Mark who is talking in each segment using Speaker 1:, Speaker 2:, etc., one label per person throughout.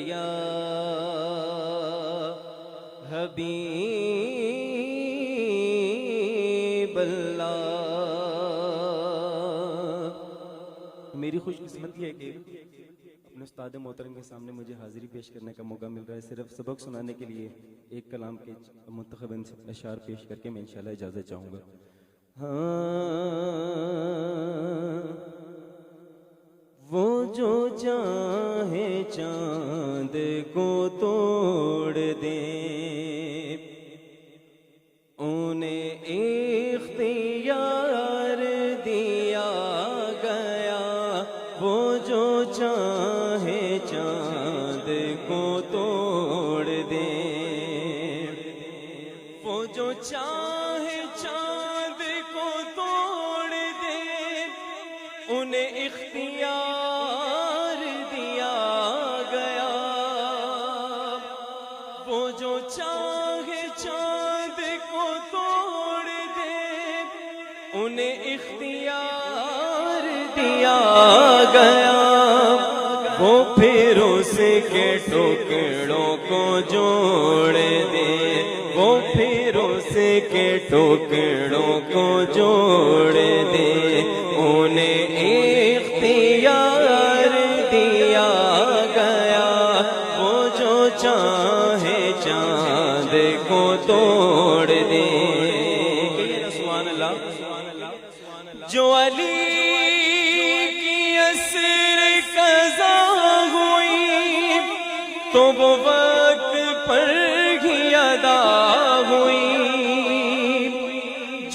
Speaker 1: یا حبیب اللہ. میری خوش قسمتی ہے کہ اپنے استاد محترم کے سامنے مجھے حاضری پیش کرنے کا موقع مل رہا ہے. صرف سبق سنانے کے لیے ایک کلام کے منتخب اشعار پیش کر کے میں انشاءاللہ اجازت چاہوں گا. وہ جو چاہے چاند کو توڑ دے انہیں اختیار دیا گیا. وہ جو چاہے چاند کو توڑ دے وہ جو چاہے چاند کو توڑ دے انہیں اختیار دیا گیا. وہ جو چاہے چاند کو توڑ دے انہیں اختیار دیا گیا. وہ پھر اس کے ٹکڑوں کو جوڑ دے وہ پھر اس کے ٹکڑوں کو جوڑ دے انہیں اختیار دیا گیا. وہ جو چاہے چاند کو توڑ دے. سبحان اللہ. جو علی کی اسر قضا ہوئی تو وہ وقت پر ہی ادا ہوئی.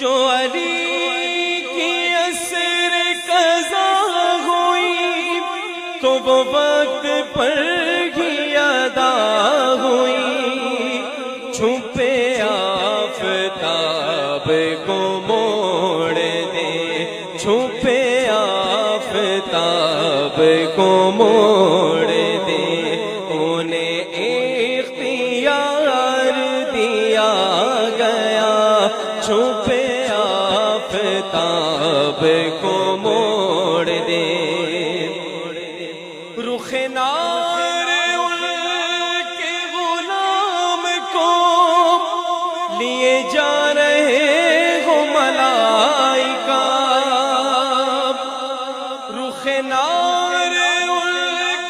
Speaker 1: جو علی کی اسر قضا ہوئی تو وہ وقت پر ہی ادا ہوئی. چھپے آفتاب کو موڑ دے چھپے آفتاب کو موڑ دے انہیں اختیار دیا گیا. چھپے آفتاب کو موڑ دے. رخ نار ان کے غلام کو لیے جا رہے ہو ملائکہ. رخ نار ان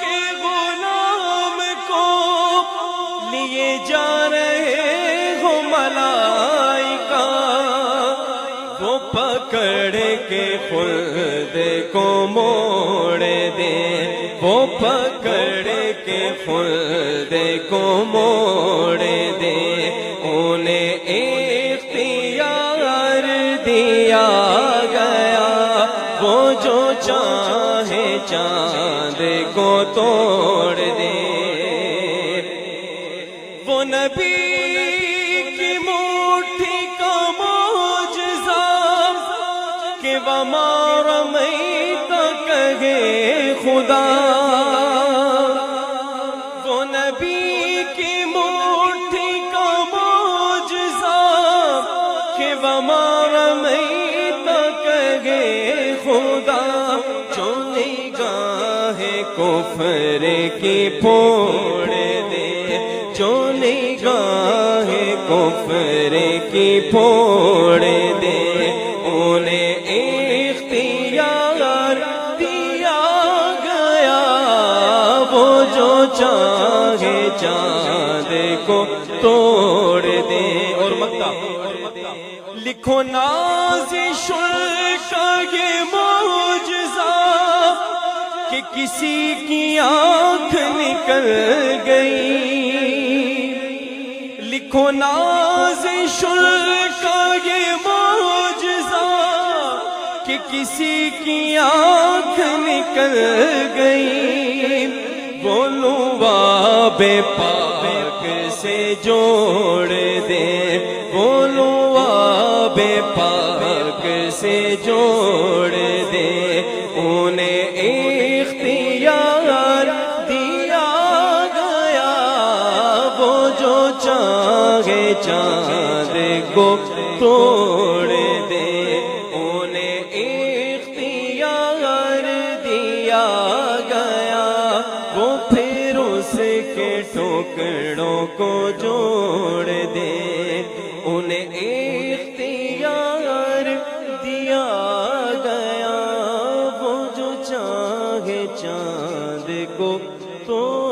Speaker 1: کے غلام کو لیے جا رہے ہو ملائکہ. وہ پکڑ کے خلد کو موڑ دے وہ پکڑ کے خلد کو موڑ دے انہیں اختیار دیا گیا. وہ جو چاہے چاند کو توڑ دے. وہ نبی کی مٹھی کا معجزہ کہ وما رمیت کہے خدا. وہ نبی کی مٹھی کا معجزہ کہ وما رمیت کہے خدا. جو نگاہ کفر کی پھوڑ دے جو نگاہ کفر کی پھوڑ دے انہیں اختیار دیا گیا. وہ جو چاہے چاند کو توڑ دے. اور مکہ لکھو نازش کا یہ معجزہ کہ کسی کی آنکھ نکل گئی. لکھو نازش کا یہ معجزہ کہ کسی کی آنکھ نکل گئی. وہ لباب پاک سے جوڑ دے وہ لباب پاک سے جوڑ دے انہیں اختیار دیا گیا. وہ جو چاہے چاند کو توڑ دے انہیں اختیار دیا گیا. وہ پھر اس کے ٹھوکروں کو جوڑ دے، انہیں اختیار دیا گیا، وہ جو چاہے چاند کو توڑ